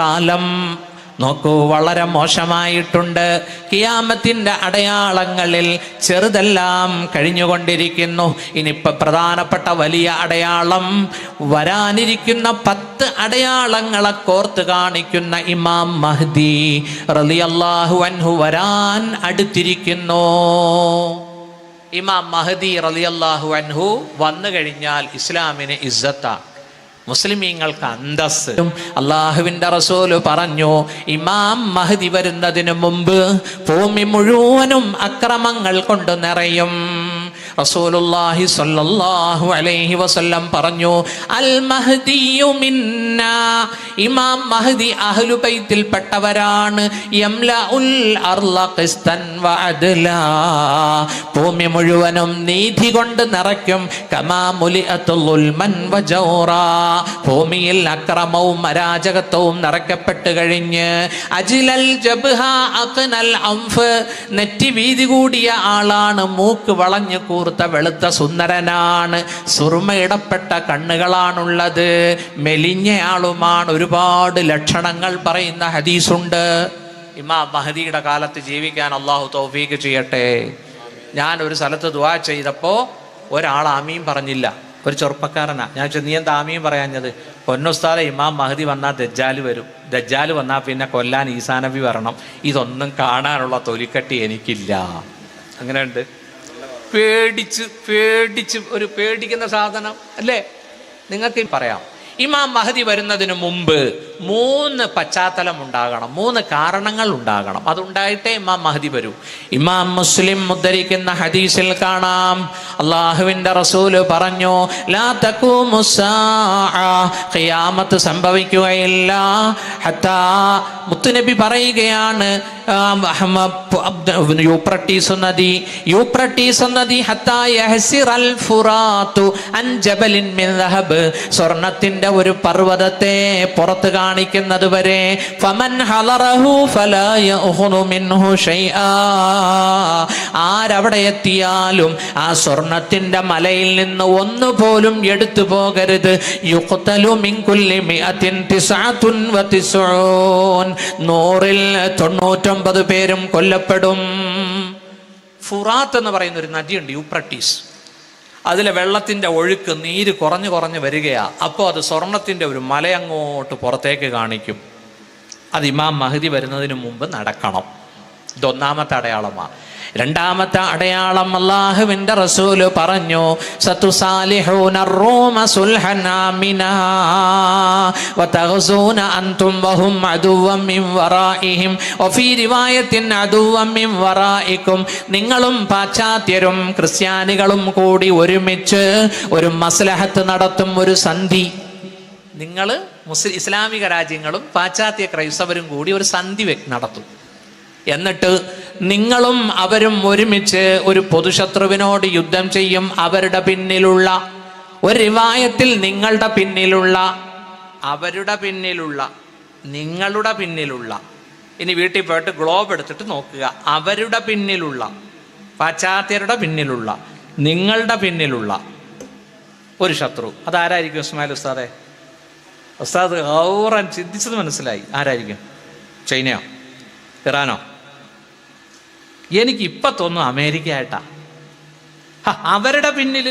കാലം നോക്കൂ വളരെ മോശമായിട്ടുണ്ട്. ഖിയാമത്തിന്റെ അടയാളങ്ങളിൽ ചെറുതെല്ലാം കഴിഞ്ഞുകൊണ്ടിരിക്കുന്നു. ഇനിയിപ്പോൾ പ്രധാനപ്പെട്ട വലിയ അടയാളം, വരാനിരിക്കുന്ന 10 അടയാളങ്ങളെ കോർത്ത് കാണിക്കുന്ന ഇമാം മഹ്ദി റളിയല്ലാഹു അൻഹു വരാൻ അടുത്തിരിക്കുന്നു. ഇമാം മഹ്ദി റളിയല്ലാഹു അൻഹു വന്നു കഴിഞ്ഞാൽ ഇസ്ലാമിന് ഇസ്സത്താണ്, മുസ്ലിമീങ്ങൾക്ക് അന്തസ്സ്. അള്ളാഹുവിന്റെ റസൂല് പറഞ്ഞു, ഇമാം മഹ്ദി വരുന്നതിന് മുമ്പ് ഭൂമി മുഴുവനും അക്രമങ്ങൾ കൊണ്ട് നിറയും. റസൂലുള്ളാഹി സ്വല്ലല്ലാഹു അലൈഹി വസല്ലം പറഞ്ഞു, അൽ മഹ്ദിയു മിന്നാ, ഇമാം മഹ്ദി അഹ്ലു ബൈത്തിൽ പെട്ടവരാണ്. യംലഉൽ അർള ഖിസ്തൻ വ അദ്ലാ, ഭൂമി മുഴുവനും നീതി കൊണ്ട് നിറയ്ക്കും. കമാ മുലിഅതു ളുൽമൻ വ ജൗറാ, ഭൂമിയിൽ അക്രമവും അരാജകത്വവും നിറയ്ക്കപ്പെട്ട് കഴിഞ്ഞ് അജിലൽ ജബ്ഹ അഖ്നൽ അൻഫ്, നെറ്റി വീതി കൂടിയ ആളാണ്, മൂക്ക് വളഞ്ഞു കൂർത്ത വെളുത്ത സുന്ദരനാണ്, സുറുമയിടപ്പെട്ട കണ്ണുകളാണുള്ളത്, മെലിഞ്ഞയാളുമാണ്. ഒരുപാട് ലക്ഷണങ്ങൾ പറയുന്ന ഹദീസുണ്ട്. ഇമാം മഹ്ദിയുടെ കാലത്ത് ജീവിക്കാൻ അള്ളാഹു തൗഫീഖ് ചെയ്യട്ടെ. ഞാൻ ഒരു സ്ഥലത്ത് ദുആ ചെയ്തപ്പോൾ ഒരാൾ ആമീൻ പറഞ്ഞില്ല, ഒരു ചെറുപ്പക്കാരനാ. ഞാൻ ചോദിച്ചു, നീ എന്താ ആമീൻ പറയാഞ്ഞത്? പൊന്നുസ്താദെ, ഇമാം മഹ്ദി വന്നാൽ ദജ്ജാല് വരും, ദജ്ജാല് വന്നാൽ പിന്നെ കൊല്ലാൻ ഈസാ നബി വരണം, ഇതൊന്നും കാണാനുള്ള തൊലിക്കട്ടി എനിക്കില്ല. അങ്ങനെയുണ്ട്. പേടിച്ച് ഒരു പേടിക്കുന്ന സാധനം അല്ലേ? നിങ്ങൾക്ക് പറയാം, ഇമാം മഹ്ദി വരുന്നതിന് മുമ്പ് 3 പശ്ചാത്തലം ഉണ്ടാകണം, 3 കാരണങ്ങൾ ഉണ്ടാകണം. അതുണ്ടായിട്ടേ ഇമാം മഹ്ദി വരൂ. ഇമാം മുസ്ലിം ഉദ്ധരിക്കുന്ന ഹദീസിൽ കാണാം, അള്ളാഹുവിന്റെ റസൂല് പറഞ്ഞു, ലാ തഖൂമു സ്സാഅ, ഖിയാമത്ത് സംഭവിക്കുകയില്ല. ഹത്താ, മുത്തുനബി പറയുകയാണ്, യൂപ്രട്ടീസ് നദി ഹത്താ യഹ്സിറൽ ഫുറാത്തു അൻ ജബലിൻ മിൻ ദഹബ്, സ്വർണത്തിന്റെ ഒരു പർവ്വതത്തെ പുറത്ത് കാണിക്കുന്നത് വരെ. ഫമൻ ഹളറഹു ഫലാ യഖുനു മിൻഹു ഷൈആ, ആരവിടെ എത്തിയാലും ആ സ്വർണത്തിന്റെ മലയിൽ നിന്ന് ഒന്നുപോലും എടുത്തു പോകരുത്. യുഖ്തലു മിൻ കുല്ലി മിഅത്തിൻ 99, 100-ൽ 99 പേരും കൊല്ലപ്പെടും. ഫുറാത്ത് എന്ന് പറയുന്ന ഒരു നദിയുണ്ട്, യൂപ്രട്ടീസ്. അതിലെ വെള്ളത്തിൻ്റെ ഒഴുക്ക്, നീര് കുറഞ്ഞു വരികയാണ്. അപ്പോൾ അത് സ്വർണത്തിൻ്റെ ഒരു മലയങ്ങോട്ട് പുറത്തേക്ക് കാണിക്കും. അത് ഇമാം മഹ്ദി വരുന്നതിന് മുമ്പ് നടക്കണം. ഇതൊന്നാമത്തെ അടയാളമാണ്. രണ്ടാമത്തെ അടയാളം, അല്ലാഹുവിന്റെ റസൂല് പറഞ്ഞു, സതുസാലിഹൂന റൂമ സുൽഹൻ ആമിനാ വതഗ്സൂന അൻതും വഹും അദുവ്വൻ മിൻ വറാഇഹിം വഫീ റിവായത്തിൻ അദുവ്വൻ മിൻ വറാഇകും, നിങ്ങളും പാശ്ചാത്യരും ക്രിസ്ത്യാനികളും കൂടി ഒരുമിച്ച് ഒരു മസ്ലഹത്ത് നടത്തും, ഒരു സന്ധി. നിങ്ങൾ ഇസ്ലാമിക രാജ്യങ്ങളും പാശ്ചാത്യ ക്രൈസ്തവരും കൂടി ഒരു സന്ധി നടത്തും. എന്നിട്ട് നിങ്ങളും അവരും ഒരുമിച്ച് ഒരു പൊതുശത്രുവിനോട് യുദ്ധം ചെയ്യും. അവരുടെ പിന്നിലുള്ള, ഒരു റിവായത്തിൽ നിങ്ങളുടെ പിന്നിലുള്ള, അവരുടെ പിന്നിലുള്ള, നിങ്ങളുടെ പിന്നിലുള്ള. ഇനി വീട്ടിൽ പോയിട്ട് ഗ്ലോബ് എടുത്തിട്ട് നോക്കുക. അവരുടെ പിന്നിലുള്ള, പാശ്ചാത്യരുടെ പിന്നിലുള്ള, നിങ്ങളുടെ പിന്നിലുള്ള ഒരു ശത്രു. അതാരായിരിക്കും ഇസ്മായിൽ ഉസ്താദെ? ഉസ്താദ് ഔറാൻ ചിന്തിച്ചത് മനസ്സിലായി. ആരായിരിക്കും? ചൈനയോ ഇറാനോ? എനിക്ക് ഇപ്പം തോന്നുന്നു അമേരിക്ക ആയിട്ടാ. അവരുടെ പിന്നിൽ,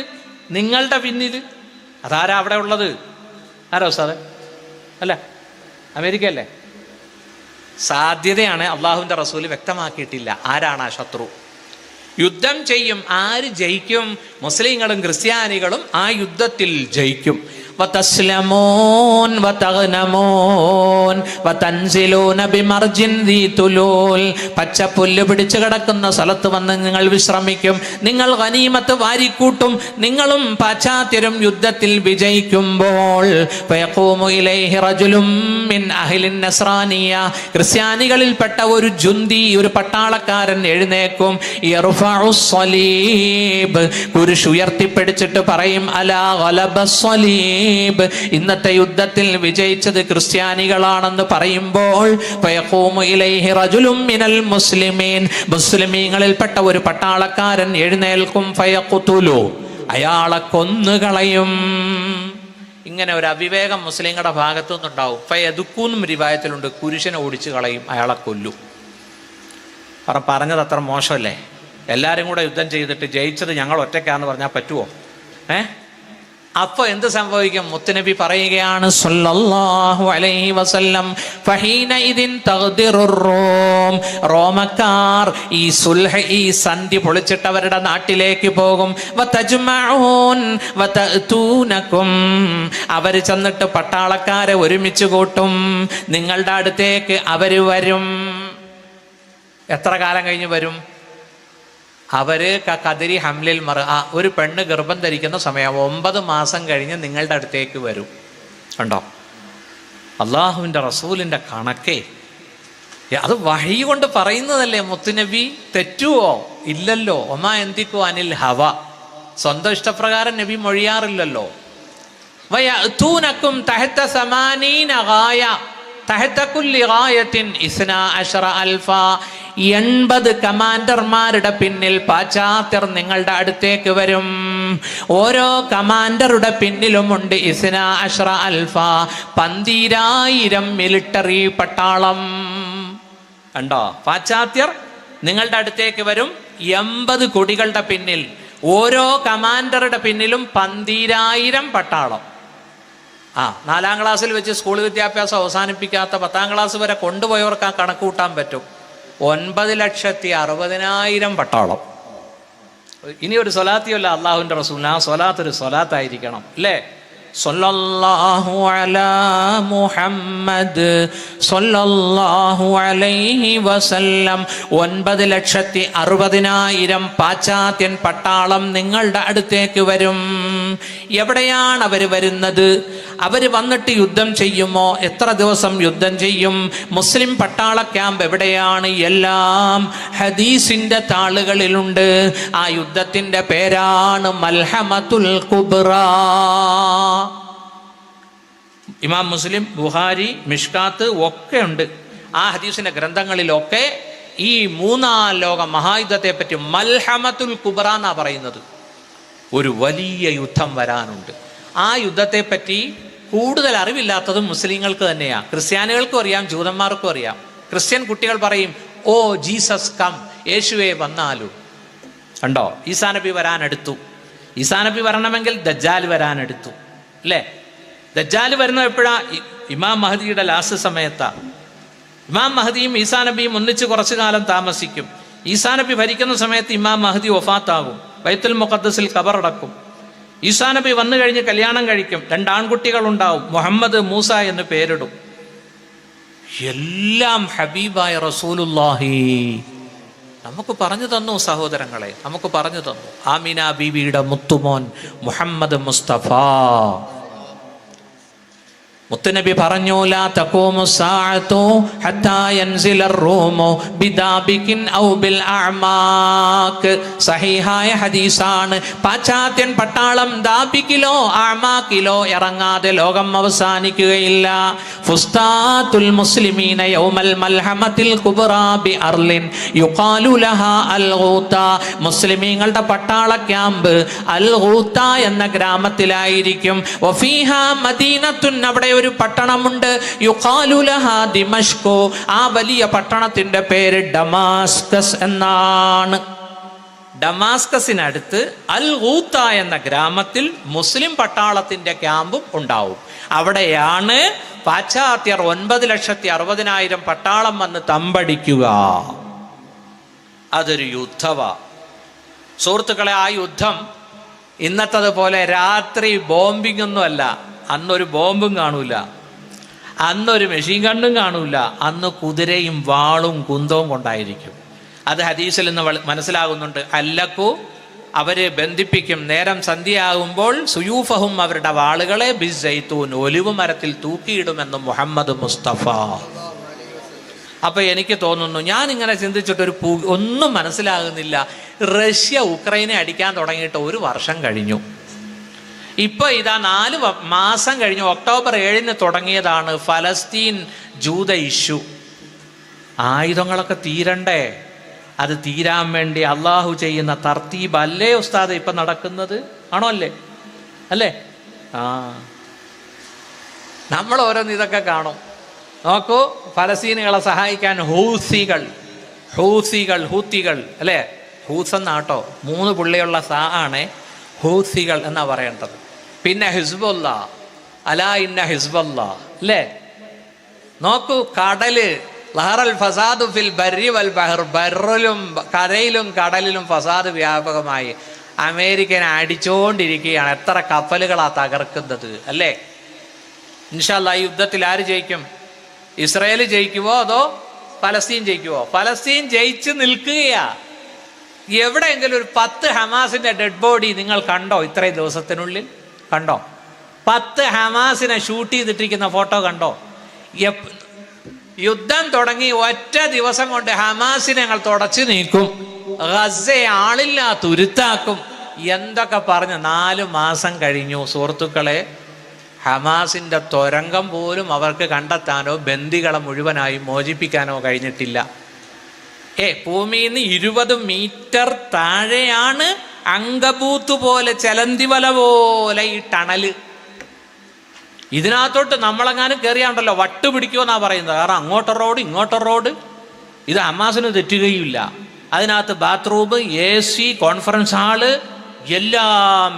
നിങ്ങളുടെ പിന്നിൽ. അതാരാ അവിടെ ഉള്ളത്? ആരാ ഉസ്താദെ? അല്ല, അമേരിക്ക അല്ലേ? സാധ്യതയാണ്. അള്ളാഹുവിൻ്റെ റസൂല് വ്യക്തമാക്കിയിട്ടില്ല ആരാണ് ആ ശത്രു. യുദ്ധം ചെയ്യും. ആര് ജയിക്കും? മുസ്ലിങ്ങളും ക്രിസ്ത്യാനികളും ആ യുദ്ധത്തിൽ ജയിക്കും. വതസ്ലമൂൻ വതഗ്നമൂൻ വതൻസിലൂന ബിമർജിൻ ദീ തുലൂൽ, പച്ചപ്പുല്ല് പിടിച്ചു കിടക്കുന്ന സ്ഥലത്ത് വന്ന് നിങ്ങൾ വിശ്രമിക്കും. നിങ്ങൾ ഗനീമത്ത് വാരിക്കൂട്ടും. നിങ്ങളും പാശ്ചാത്യരും യുദ്ധത്തിൽ വിജയിക്കുമ്പോൾ ഫയഖൂമു ഇലൈഹി റജുലും മിൻ അഹ്ലിൻ നസ്രാനിയ, ക്രിസ്ത്യാനികളിൽപ്പെട്ട ഒരു ജുന്തി, ഒരു പട്ടാളക്കാരൻ എഴുന്നേക്കും. യർഫഉ സ്വലീബ്, കുരിശ് ഉയർത്തിപ്പിടിച്ചിട്ട് പറയും, അലാ ഗലബ സ്വലീബ്, ഇന്നത്തെ യുദ്ധത്തിൽ വിജയിച്ചത് ക്രിസ്ത്യാനികളാണെന്ന് പറയുമ്പോൾ ഫയഖൂമു ഇലൈഹി റജുലും മിനൽ മുസ്ലിമീൻ, മുസ്ലിമീങ്ങളിൽപ്പെട്ട ഒരു പട്ടാളക്കാരൻ എഴുന്നേൽക്കും. ഫയഖ്തുലു, അയാളെ കൊന്നുകളയും. ഇങ്ങനെ ഒരു അവിവേകം മുസ്ലിങ്ങളുടെ ഭാഗത്തു നിന്നുണ്ടാവും. ഫയദുക്കൂന്നും റിവായത്തിലുണ്ട്, കുരിശനെ ഓടിച്ച് കളയും, അയാളെ കൊല്ലും. പറഞ്ഞത് അത്ര മോശമല്ലേ? എല്ലാവരും കൂടെ യുദ്ധം ചെയ്തിട്ട് ജയിച്ചത് ഞങ്ങൾ ഒറ്റയ്ക്കാന്ന് പറഞ്ഞാൽ പറ്റുമോ? അപ്പൊ എന്ത് സംഭവിക്കും? മുത്തുനബി പറയുകയാണ് സല്ലല്ലാഹു അലൈഹി വസല്ലം, ഫഹീനഇദിൻ തഗ്ദിറുർ റൂം, റോമക്കാർ ഈ സുൽഹ്, ഈ സന്ധി പൊളിച്ചിട്ട് അവരുടെ നാട്ടിലേക്ക് പോകും. വതജ്മഊൻ വതഅതൂനകും, അവർ ചെന്നിട്ട് പട്ടാളക്കാരെ ഒരുമിച്ച് കൂട്ടും, നിങ്ങളുടെ അടുത്തേക്ക് അവർ വരും. എത്ര കാലം കഴിഞ്ഞ് വരും? അവര് കദരി ഹംലിൽ മർ, ഒരു പെണ്ണ് ഗർഭം ധരിക്കുന്ന സമയം 9 മാസം കഴിഞ്ഞ് നിങ്ങളുടെ അടുത്തേക്ക് വരും. കണ്ടോ, അള്ളാഹുവിൻ്റെ റസൂലിൻ്റെ കണക്കേ. അത് വഹി കൊണ്ട് പറയുന്നതല്ലേ മുത്തുനബി, തെറ്റുവോ? ഇല്ലല്ലോ. ഒമാ എന്തിക്കോ അനിൽ ഹവ, സ്വന്തം ഇഷ്ടപ്രകാരം നബി മൊഴിയാറില്ലല്ലോ. വയഅതൂനകും തഹത 80 ഗായ തഹത കുല്ലി ഗായത്തിൻ 12,000 80 കമാൻഡർമാരുടെ പിന്നിൽ പാശ്ചാത്യർ നിങ്ങളുടെ അടുത്തേക്ക് വരും. ഓരോ കമാൻഡറുടെ പിന്നിലുമുണ്ട് 12,000 12,000 മിലിട്ടറി പട്ടാളം. കണ്ടോ, പാശ്ചാത്യർ നിങ്ങളുടെ അടുത്തേക്ക് വരും 80 കൊടികളുടെ പിന്നിൽ, ഓരോ കമാൻഡറുടെ പിന്നിലും 12,000 പട്ടാളം. 4ാം ക്ലാസ്സിൽ വെച്ച് സ്കൂൾ വിദ്യാഭ്യാസം അവസാനിപ്പിക്കാത്ത 10ാം ക്ലാസ് വരെ കൊണ്ടുപോയവർക്ക് ആ കണക്ക് കൂട്ടാൻ പറ്റും. 9,60,000 പട്ടാളം. ഇനി ഒരു സ്വലാത്തിയല്ല അള്ളാഹുവിൻ്റെ റസൂലിന്, ആ സ്വലാത്ത് ഒരു സ്വലാത്തായിരിക്കണം അല്ലേ? സ്വല്ലല്ലാഹു അലാ മുഹമ്മദ് സ്വല്ലല്ലാഹു അലൈഹി വസല്ലം. 9,60,000 പാശ്ചാത്യൻ പട്ടാളം നിങ്ങളുടെ അടുത്തേക്ക് വരും. എവിടെയാണ് അവർ വരുന്നത്? അവർ വന്നിട്ട് യുദ്ധം ചെയ്യുമോ? എത്ര ദിവസം യുദ്ധം ചെയ്യും? മുസ്ലിം പട്ടാള ക്യാമ്പ് എവിടെയാണ്? എല്ലാം ഹദീസിന്റെ താളുകളിലുണ്ട്. ആ യുദ്ധത്തിന്റെ പേരാണ് മൽഹമത്തുൽ കുബ്ര. ഇമാം മുസ്ലിം, ബുഖാരി, മിഷ്കാത്ത് ഒക്കെ ഉണ്ട്. ആ ഹദീസിന്റെ ഗ്രന്ഥങ്ങളിലൊക്കെ ഈ 3ാം ലോക മഹായുദ്ധത്തെ പറ്റി മൽഹമത്തുൽ കുബ്ര എന്നാ പറയുന്നത്. ഒരു വലിയ യുദ്ധം വരാനുണ്ട്. ആ യുദ്ധത്തെ പറ്റി കൂടുതൽ അറിവില്ലാത്തതും മുസ്ലിങ്ങൾക്ക് തന്നെയാണ്. ക്രിസ്ത്യാനികൾക്കും അറിയാം, ജൂതന്മാർക്കും അറിയാം. ക്രിസ്ത്യൻ കുട്ടികൾ പറയും, ഓ ജീസസ് കം, യേശുവെ വന്നാലു. കണ്ടോ, ഈസാ നബി വരാനെടുത്തു. ഈസാ നബി വരണമെങ്കിൽ ദജ്ജാൽ വരാനെടുത്തു അല്ലേ? ദജ്ജാൽ വരുന്നത് എപ്പോഴാ? ഇമാം മഹദിയുടെ ലാസ്റ്റ് സമയത്താ. ഇമാം മഹദിയും ഈസാ നബിയും ഒന്നിച്ച് കുറച്ചു കാലം താമസിക്കും. ഈസാ നബി ഭരിക്കുന്ന സമയത്ത് ഇമാം മഹദി വഫാത്താകും, ബൈത്തുൽ മുഖദ്ദസിൽ ഖബറടക്കും. ഈസാ നബി വന്നു കഴിഞ്ഞ് കല്യാണം കഴിക്കും, 2 ആൺകുട്ടികൾ ഉണ്ടാവും, മുഹമ്മദ്, മൂസ എന്ന് പേരിടും. എല്ലാം ഹബീബായ റസൂലുള്ളാഹി നമുക്ക് പറഞ്ഞു തന്നു സഹോദരങ്ങളെ, നമുക്ക് പറഞ്ഞു തന്നു. ആമിന ബീവിയുടെ മുത്തുമോൻ മുഹമ്മദ് മുസ്തഫ. മുത്തുനബി പറഞ്ഞു, ലാ തഖൂമു സാഅതു ഹത്താ യൻസിലർ റൂമു ബിദാബികിൻ ഔ ബിൽ അഅമാക്. സഹീഹായ ഹദീസാണ്. പാശ്ചാത്യൻ പട്ടാളം ദാബിക്കിലോ അഅമാക്കിലോ ഇറങ്ങാതെ ലോകം അവസാനിക്കുകയില്ല. ഫുസ്താത്തുൽ മുസ്ലിമീന യൗമൽ മൽഹമത്തിൽ കുബ്റാ ബി അർലിൻ യുഖാലു ലഹാ അൽ ഗൂത. മുസ്ലിമീങ്ങളുടെ പട്ടാള ക്യാമ്പ് അൽ ഗൂത എന്ന ഗ്രാമത്തിലായിരിക്കും. വഫീഹാ മദീനത്തുൻ, അവിടെ ഒരു പട്ടണമുണ്ട്. യുഖാലു ലഹാ ദിമഷ്കു, ആ വലിയ പട്ടണത്തിന്റെ പേര് ഡമാസ്കസ് എന്നാണ്. ഡമാസ്കസിനടുത്ത് അൽ ഗൂത്ത എന്ന ഗ്രാമത്തിൽ മുസ്ലിം പട്ടാളത്തിന്റെ ക്യാമ്പും ഉണ്ടാവും. അവിടെയാണ് പാശ്ചാത്യർ 9,60,000 പട്ടാളം വന്ന് തമ്പടിക്കുക. അതൊരു യുദ്ധവാ സുഹൃത്തുക്കളെ. ആ യുദ്ധം ഇന്നത്തതുപോലെ രാത്രി ബോംബിംഗ് ഒന്നും അല്ല. അന്നൊരു ബോംബും കാണൂല, അന്നൊരു മെഷീൻ ഗണ്ണും കാണൂല. അന്ന് കുതിരയും വാളും കുന്തവും കൊണ്ടായിരിക്കും. അത് ഹദീസിൽ നിന്ന് മനസ്സിലാകുന്നുണ്ട്. അല്ലക്കു, അവര് ബന്ധിപ്പിക്കും. നേരം സന്ധ്യയാകുമ്പോൾ സുയൂഫഹും, അവരുടെ വാളുകളെ ബിസ്സൈത്തൂൻ, ഒലിവ് മരത്തിൽ തൂക്കിയിടുമെന്ന് മുഹമ്മദ് മുസ്തഫ. അപ്പൊ എനിക്ക് തോന്നുന്നു, ഞാൻ ഇങ്ങനെ ചിന്തിച്ചിട്ടൊരു ഒന്നും മനസ്സിലാകുന്നില്ല. റഷ്യ ഉക്രൈനെ അടിക്കാൻ തുടങ്ങിയിട്ട് 1 വർഷം കഴിഞ്ഞു. ഇപ്പൊ ഇതാ 4 മാസം കഴിഞ്ഞു. ഒക്ടോബർ 7 തുടങ്ങിയതാണ് ഫലസ്തീൻ ജൂത ഇഷ്യൂ. ആയുധങ്ങളൊക്കെ തീരണ്ടേ? അത് തീരാൻ വേണ്ടി അള്ളാഹു ചെയ്യുന്ന തർത്തീബ് അല്ലേ ഉസ്താദ് ഇപ്പൊ നടക്കുന്നത്? ആണോ? അല്ലേ? നമ്മൾ ഓരോന്ന് ഇതൊക്കെ കാണും. നോക്കൂ, ഫലസ്തീനുകളെ സഹായിക്കാൻ ഹൂത്തികൾ അല്ലേ, ഹൂസ് എന്നാട്ടോ 3 പുള്ളിയുള്ള സാ ആണ്, ഹൂത്തികൾ എന്നാ പറയേണ്ടത്. പിന്നെ ഹിസ്ബുല്ല, അലാ ഇന്ന ഹിസ്ബുല്ല അല്ലേ. നോക്കൂ, കടല് ലഹറൽ ഫസാദു ഫിൽ ബർരി വൽ ബഹർ, ബർറിലും കരയിലും കടലിലും ഫസാദ് വ്യാപകമായി. അമേരിക്കനെ അടിച്ചുകൊണ്ടിരിക്കുകയാണ്. എത്ര കപ്പലുകളാ തകർക്കുന്നത് അല്ലേ. ഇൻഷാ അല്ലാഹ് ഈ യുദ്ധത്തിൽ ആര് ജയിക്കും? ഇസ്രായേൽ ജയിക്കുവോ അതോ ഫലസ്തീൻ ജയിക്കുവോ? ഫലസ്തീൻ ജയിച്ച് നിൽക്കുകയാ. എവിടെയെങ്കിലും ഒരു 10 ഹമാസിന്റെ ഡെഡ് ബോഡി നിങ്ങൾ കണ്ടോ? ഇത്രയും ദിവസത്തിനുള്ളിൽ കണ്ടോ? 10 ഹമാസിനെ ഷൂട്ട് ചെയ്തിട്ടിരിക്കുന്ന ഫോട്ടോ കണ്ടോ? യുദ്ധം തുടങ്ങി ഒറ്റ ദിവസം കൊണ്ട് ഹമാസിനെ ഞങ്ങൾ തുടച്ചു നീക്കും, ഗസയെ ആളില്ലാ തുരുത്താക്കും, എന്തൊക്കെ പറഞ്ഞ് 4 മാസം കഴിഞ്ഞു. സുഹൃത്തുക്കളെ, ഹമാസിന്റെ തുരങ്കം പോലും അവർക്ക് കണ്ടെത്താനോ ബന്ദികളെ മുഴുവനായി മോചിപ്പിക്കാനോ കഴിഞ്ഞിട്ടില്ല. ഭൂമിയിൽ നിന്ന് 20 മീറ്റർ താഴെയാണ് അങ്കബൂത്ത് പോലെ, ചെലന്തിവല പോലെ ഈ ടണല്. ഇതിനകത്തോട്ട് നമ്മളെങ്ങാനും കയറിയാണ്ടല്ലോ വട്ട് പിടിക്കുമെന്നാ പറയുന്നത്. കാരണം അങ്ങോട്ടൊരു റോഡ് ഇങ്ങോട്ടൊരു റോഡ്. ഇത് ഹമാസിന് തെറ്റുകയില്ല. അതിനകത്ത് ബാത്റൂം, AC, കോൺഫറൻസ് ഹാള്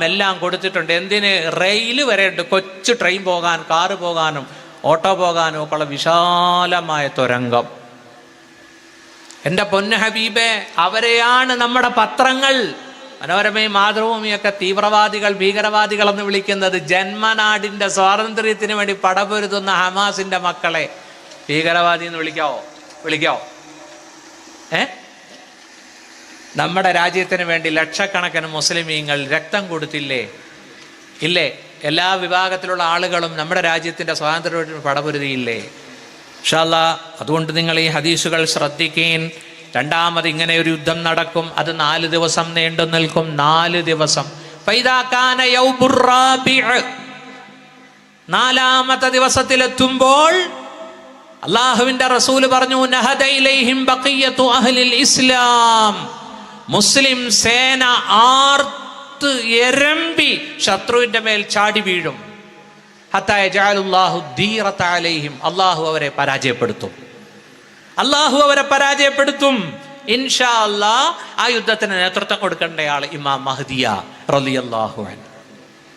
എല്ലാം കൊടുത്തിട്ടുണ്ട്. എന്തിന്? റെയില് വരെ ഉണ്ട്. കൊച്ചു ട്രെയിൻ പോകാൻ, കാറ് പോകാനും ഓട്ടോ പോകാനും ഒക്കെ ഉള്ള വിശാലമായ തുരങ്കം. എൻ്റെ പൊന്നു ഹബീബെ, അവരെയാണ് നമ്മുടെ പത്രങ്ങൾ, മനോരമയും മാതൃഭൂമിയൊക്കെ തീവ്രവാദികൾ, ഭീകരവാദികൾ എന്ന് വിളിക്കുന്നത്. ജന്മനാടിൻ്റെ സ്വാതന്ത്ര്യത്തിന് വേണ്ടി പടപൊരുതുന്ന ഹമാസിന്റെ മക്കളെ ഭീകരവാദി എന്ന് വിളിക്കാവോ? നമ്മുടെ രാജ്യത്തിന് വേണ്ടി ലക്ഷക്കണക്കിന് മുസ്ലിമീങ്ങൾ രക്തം കൊടുത്തില്ലേ? ഇല്ലേ? എല്ലാ വിഭാഗത്തിലുള്ള ആളുകളും നമ്മുടെ രാജ്യത്തിൻ്റെ സ്വാതന്ത്ര്യത്തിന് പടപൊരുതിയില്ലേ? ഇൻഷാ അല്ലാഹ് അതുകൊണ്ട് നിങ്ങൾ ഈ ഹദീസുകൾ ശ്രദ്ധിക്കേൻ. രണ്ടാമത് ഇങ്ങനെ ഒരു യുദ്ധം നടക്കും. അത് 4 ദിവസം നീണ്ടു നിൽക്കും. 4 ദിവസം. നാലാമത്തെ ദിവസത്തിലെത്തുമ്പോൾ അള്ളാഹുവിന്റെ റസൂല് പറഞ്ഞു, നഹദ ഇലൈഹിം ബഖിയത്തു അഹ്ലിൽ ഇസ്ലാം. മുസ്ലിം സേന ആർത്ത് എരമ്പി ശത്രുവിന്റെ മേൽ ചാടി വീഴും. ഹത്താ യജഅലുല്ലാഹു ദീറത അലൈഹിം. അള്ളാഹു അവരെ പരാജയപ്പെടുത്തും. ഇൻഷാ അല്ലാഹ് ആ യുദ്ധത്തിന് നേതൃത്വം കൊടുക്കേണ്ട ആൾ ഇമാം മഹ്ദിയ റളിയല്ലാഹു അൻഹു.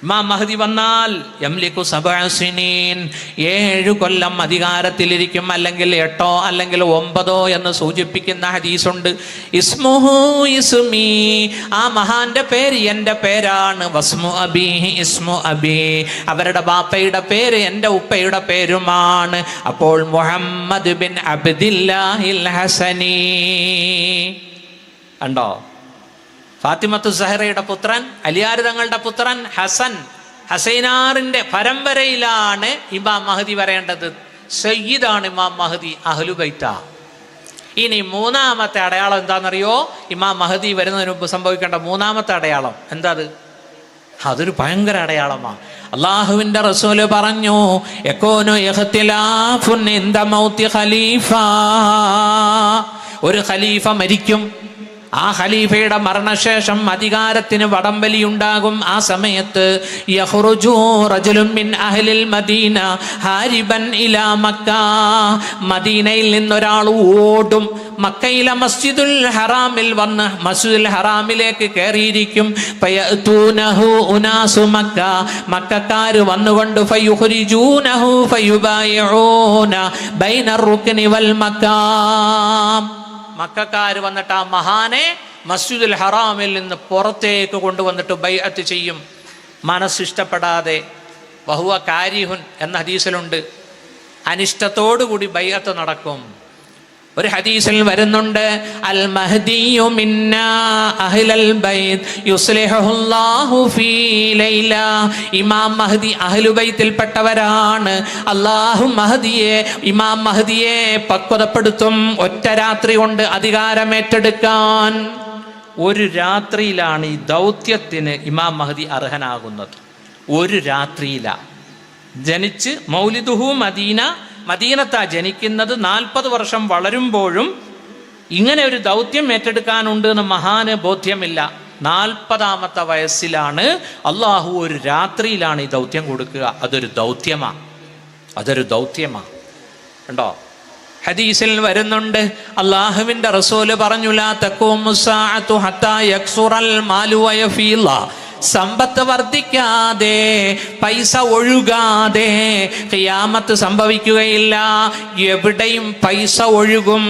ഇമാം മഹ്ദി വന്നാൽ യംലികു 7 സിനീൻ, 7 കൊല്ലം അധികാരത്തിലിരിക്കും. അല്ലെങ്കിൽ 8 അല്ലെങ്കിൽ 9 എന്ന് സൂചിപ്പിക്കുന്ന ഹദീസുണ്ട്. ഇസ്മുഹു ഇസ്മി, ആ മഹാന്റെ പേര് എൻ്റെ പേരാണ്. വസ്മു അബീഹി ഇസ്മു അബീ, അവരുടെ ബാപ്പയുടെ പേര് എൻ്റെ ഉപ്പയുടെ പേരുമാണ്. അപ്പോൾ മുഹമ്മദ് ബിൻ അബ്ദില്ലാഹിൽ ഹസനി കണ്ടോ? ഫാത്തിമത്തു സഹറയുടെ പുത്രൻ, അലിയാർ തങ്ങളുടെ പുത്രൻ ഹസൈനാറിന്റെ പരമ്പരയിലാണ് ഇമാം മഹ്ദി വരേണ്ടത്. സയ്യിദാണ് ഇമാം മഹ്ദി, അഹ്ലുബൈത്ത. ഇനി 3ാമത്തെ അടയാളം എന്താണെന്നറിയോ? ഇമാം മഹ്ദി വരുന്നതിന് മുമ്പ് സംഭവിക്കേണ്ട 3ാമത്തെ അടയാളം എന്താ? അതൊരു ഭയങ്കര അടയാളമാണ്. അള്ളാഹുവിന്റെ റസൂല് പറഞ്ഞു, യകൂനു ഇഖ്തിലാഫുൻ ഇൻദ മൗതി ഖലീഫ. ഒരു ഖലീഫ മരിക്കും. ആ ഖലീഫയുടെ മരണശേഷം അധികാരത്തിന് വടംവലി ഉണ്ടാകും. ആ സമയത്ത് യഖ്റുജു റജുലുൻ മിൻ അഹ്ലിൽ മദീന ഹാരിബൻ ഇലാ മക്ക. മദീനയിൽ നിന്നൊരാൾ ഓടും, മക്കയിലെ മസ്ജിദുൽ ഹറാമിൽ വന്ന് മസ്ജിദുൽ ഹറാമിലേക്ക് കയറിയിരിക്കും. ഫയഅതൂനഹു ഉനാസു മക്ക, മക്കക്കാർ വന്നുകൊണ്ട് ഫയുഖ്രിജൂനഹു ഫയുബായിഊന ബൈന റുക്നി വൽ മക്കാം. മക്കക്കാർ വന്നിട്ട് ആ മഹാനെ മസ്ജിദുൽ ഹറാമിൽ നിന്ന് പുറത്തേക്ക് കൊണ്ടുവന്നിട്ട് ബൈഅത്ത് ചെയ്യും. മനസ്സിഷ്ടപ്പെടാതെ, വഹുവ കാരിഹുൻ എന്ന ഹദീസിലുണ്ട്, അനിഷ്ടത്തോടുകൂടി ബൈഅത്ത് നടക്കും. ഒരു ഹദീസിൽ വരുന്നുണ്ട്, അൽ മഹ്ദിയു മിന്നാ അഹ്ലൽ ബൈത്ത് യുസ്ലിഹുല്ലാഹു ഫീ ലൈല. ഇമാം മഹ്ദി അഹ്ലുബൈത്തിൽപ്പെട്ടവരാണ്. അല്ലാഹു ഇമാം മഹ്ദിയെ പക്വതപ്പെടുത്തും ഒറ്റ രാത്രി കൊണ്ട് അധികാരം ഏറ്റെടുക്കാൻ. ഒരു രാത്രിയിലാണ് ഈ ദൗത്യത്തിന് ഇമാം മഹ്ദി അർഹനാകുന്നത്. ഒരു രാത്രിയിലാണ് ജനിച്ച്. മൗലിദുഹു മദീന, മദീനത്താ ജനിക്കുന്നത്. 40 വർഷം വളരുമ്പോഴും ഇങ്ങനെ ഒരു ദൗത്യം ഏറ്റെടുക്കാനുണ്ട് എന്ന് മഹാന് ബോധ്യമില്ല. 40ാമത്തെ വയസ്സിലാണ് അള്ളാഹു ഒരു രാത്രിയിലാണ് ഈ ദൗത്യം കൊടുക്കുക. അതൊരു ദൗത്യമാണ്. അതൊരു ദൗത്യമാണ്. ഉണ്ടോ? ഹദീസിൽ വരുന്നുണ്ട്, അള്ളാഹുവിന്റെ റസൂല് പറഞ്ഞു, ലാ തഖൂമു സ്സാഅതു ഹത്താ യക്സുറൽ മാലു വയഫീല. സമ്പത്ത് വർദ്ധിക്കാതെ, പൈസ ഒഴുകാതെ ഖിയാമത്ത് സംഭവിക്കുകയില്ല. എവിടെയും പൈസ ഒഴുകും.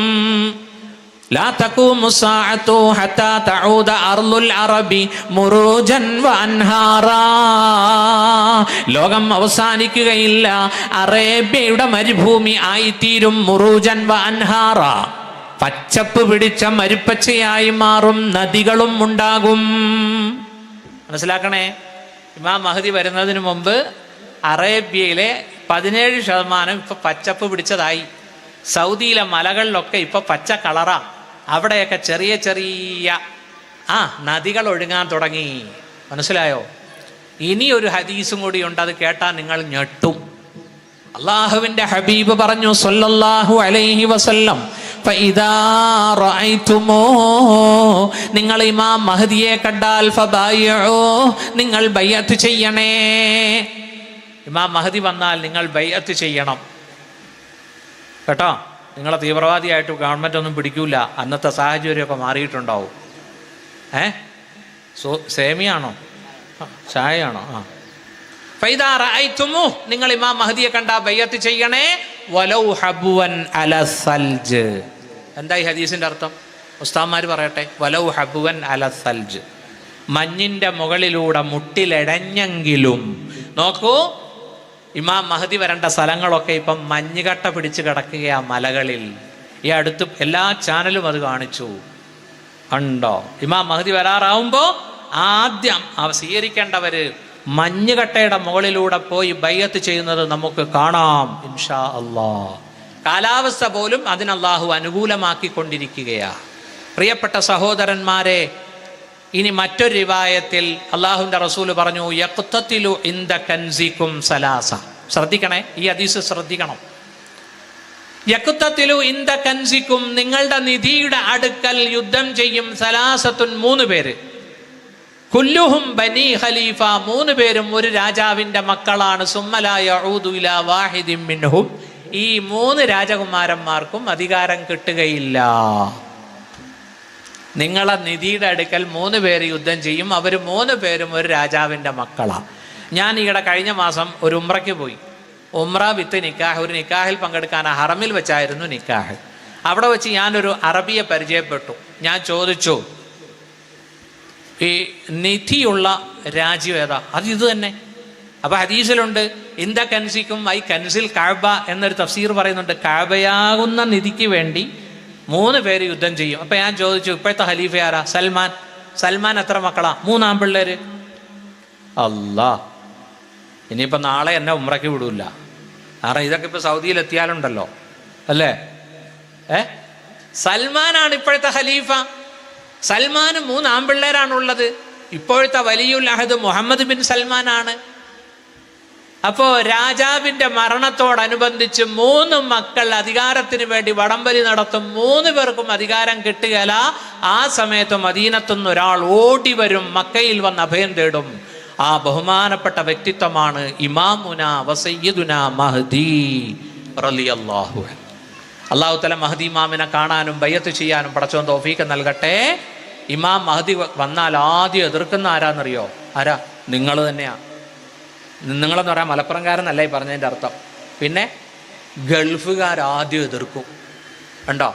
ലാ തഖൂമു സ്സാഅതു ഹത്താ തഊദ അർളുൽ അറബി മുറൂജൻ വഅൻഹാറാ. ലോകം അവസാനിക്കുകയില്ല, അറേബ്യയുടെ മരുഭൂമി ആയിത്തീരും. മുറൂജൻ വഅൻഹാറാ, പച്ചപ്പ് പിടിച്ച മരുപ്പച്ചയായി മാറും, നദികളും ഉണ്ടാകും. മനസ്സിലാക്കണേ, ഇമാം മഹദി വരുന്നതിന് മുമ്പ് അറേബ്യയിലെ 17% ഇപ്പൊ പച്ചപ്പ് പിടിച്ചതായി. സൗദിയിലെ മലകളിലൊക്കെ ഇപ്പൊ പച്ച കളറാ. അവിടെയൊക്കെ ചെറിയ ചെറിയ നദികൾ ഒഴുകാൻ തുടങ്ങി. മനസ്സിലായോ? ഇനി ഒരു ഹദീസും കൂടി ഉണ്ട്, അത് കേട്ടാൽ നിങ്ങൾ ഞെട്ടും. അള്ളാഹുവിന്റെ ഹബീബ് പറഞ്ഞു സല്ലല്ലാഹു അലൈഹി വസല്ലം, ഫഇദാ റഅയ്തുമൂ, നിങ്ങൾ ഇമാം മഹദിയെ കണ്ടാൽ ഫബായിഉ, നിങ്ങൾ ബൈഅത്ത് ചെയ്യണേ. ഇമാം മഹദി വന്നാൽ നിങ്ങൾ ബൈഅത്ത് ചെയ്യണം കേട്ടോ. നിങ്ങളെ തീവ്രവാദിയായിട്ട് ഗവൺമെന്റ് ഒന്നും പിടിക്കൂല. അന്നത്തെ സാഹചര്യമൊക്കെ മാറിയിട്ടുണ്ടാവും. സേമിയാണോ ചായയാണോ? ഫൈദാ റഅയ്തുമു, നിങ്ങൾ ഇമാം മഹദിയെ കണ്ടാ ബൈഅത്ത് ചെയ്യണേ. വലൗ ഹബ്വൻ അല സൽജ്. എന്താ ഈ ഹദീസിന്റെ അർത്ഥം? ഉസ്താദ്മാർ പറയട്ടെ. വലൗ ഹബ്വൻ അല സൽജ്, മഞ്ഞിന്റെ മുകളിലൂടെ മുട്ടിലെടഞ്ഞെങ്കിലും. നോക്കൂ, ഇമാം മഹദി വരേണ്ട സ്ഥലങ്ങളൊക്കെ ഇപ്പം മഞ്ഞുകട്ട പിടിച്ച് കിടക്കുകയാ മലകളിൽ. ഈ അടുത്ത് എല്ലാ ചാനലും അത് കാണിച്ചു. ഉണ്ടോ? ഇമാം മഹദി വരാറാവുമ്പോ ആദ്യം സ്വീകരിക്കേണ്ടവര് മഞ്ഞുകട്ടയുടെ മുകളിലൂടെ പോയി ബൈഅത്ത് ചെയ്യുന്നത് നമുക്ക് കാണാം ഇൻഷാ അല്ലാഹ്. കാലാവസ്ഥ പോലും അതിന് അല്ലാഹു അനുകൂലമാക്കിക്കൊണ്ടിരിക്കുകയാ. പ്രിയപ്പെട്ട സഹോദരന്മാരെ, ഇനി മറ്റൊരു റിവായത്തിൽ അള്ളാഹുവിന്റെ റസൂല് പറഞ്ഞു, യഖ്തതിലു ഇൻദ കൻസികും സലാസ. ശ്രദ്ധിക്കണേ, ഈ ഹദീസ് ശ്രദ്ധിക്കണം. യഖ്തതിലു ഇൻദ കൻസികും, നിങ്ങളുടെ നിധിയുടെ അടുക്കൽ യുദ്ധം ചെയ്യും. സലാസത്തുൻ, 3 പേര്. കുല്ലുഹും ബനി ഖലീഫ, 3 പേരും ഒരു രാജാവിന്റെ മക്കളാണ്. സുമ്മലാ യഊദു ഇലാ വാഹിദിൻ മിൻഹും, ഈ 3 രാജകുമാരന്മാർക്കും അധികാരം കിട്ടുകയില്ല. നിങ്ങളെ നിധിയുടെ അടുക്കൽ 3 പേര് യുദ്ധം ചെയ്യും. അവർ 3 പേരും ഒരു രാജാവിൻ്റെ മക്കളാണ്. ഞാൻ ഈയിടെ കഴിഞ്ഞ മാസം ഒരു ഉംറയ്ക്ക് പോയി. ഉംറ വിത്ത് നിക്കാഹ്. ഒരു നിക്കാഹിൽ പങ്കെടുക്കാൻ ഹറമിൽ വെച്ചായിരുന്നു നിക്കാഹ്. അവിടെ വെച്ച് ഞാനൊരു അറബിയെ പരിചയപ്പെട്ടു. ഞാൻ ചോദിച്ചു, ഈ നിധിയുള്ള രാജ്യം ഏതാ? അത് ഇത് തന്നെ. അപ്പൊ ഹദീസിലുണ്ട്, ഇന്ദ കൻസിക്കും ഐ കൻസിൽ കഅബ എന്നൊരു തഫ്സീർ പറയുന്നുണ്ട്. കഅബയാകുന്ന നിധിക്ക് വേണ്ടി 3 പേര് യുദ്ധം ചെയ്യും. അപ്പൊ ഞാൻ ചോദിച്ചു, ഇപ്പോഴത്തെ ഖലീഫ ആരാ? സൽമാൻ. സൽമാൻ എത്ര മക്കളാ? 3 ആൺപിള്ളേര്. അല്ലാ, ഇനിയിപ്പോ നാളെ എന്നെ ഉംറയ്ക്ക് വിടൂല. കാരണം ഇതൊക്കെ ഇപ്പൊ സൗദിയിൽ എത്തിയാലുണ്ടല്ലോ അല്ലേ. സൽമാനാണ് ഇപ്പോഴത്തെ ഖലീഫ. സൽമാന് 3 ആൺപിള്ളേരാണുള്ളത്. ഇപ്പോഴത്തെ വലിയുൽ അഹദ് മുഹമ്മദ് ബിൻ സൽമാനാണ്. അപ്പോ രാജാവിന്റെ മരണത്തോടനുബന്ധിച്ച് 3 മക്കൾ അധികാരത്തിന് വേണ്ടി വടംവലി നടത്തും. 3 പേർക്കും അധികാരം കിട്ടുകയില്ല. ആ സമയത്ത് മദീനത്തുനിന്ന് ഒരാൾ ഓടി വരും, മക്കയിൽ വന്ന് അഭയം തേടും. ആ ബഹുമാനപ്പെട്ട വ്യക്തിത്വമാണ് ഇമാമുന വസയ്യിദുന മഹ്ദി റളിയല്ലാഹു അൻഹു. അല്ലാഹു തആല മഹ്ദി ഇമാമിനെ കാണാനും ബൈഅത്ത് ചെയ്യാനും പടച്ചോൻ തൗഫീഖ് നൽകട്ടെ. ഇമാം മഹ്ദി വന്നാൽ ആദ്യം എതിർക്കുന്ന ആരാന്നറിയോ? ആരാ? നിങ്ങൾ തന്നെയാ. നിങ്ങളെന്ന് പറയാൻ മലപ്പുറംകാരെന്നല്ല ഈ പറഞ്ഞതിൻ്റെ അർത്ഥം. പിന്നെ ഗൾഫുകാർ ആദ്യം എതിർക്കും. കണ്ടോ?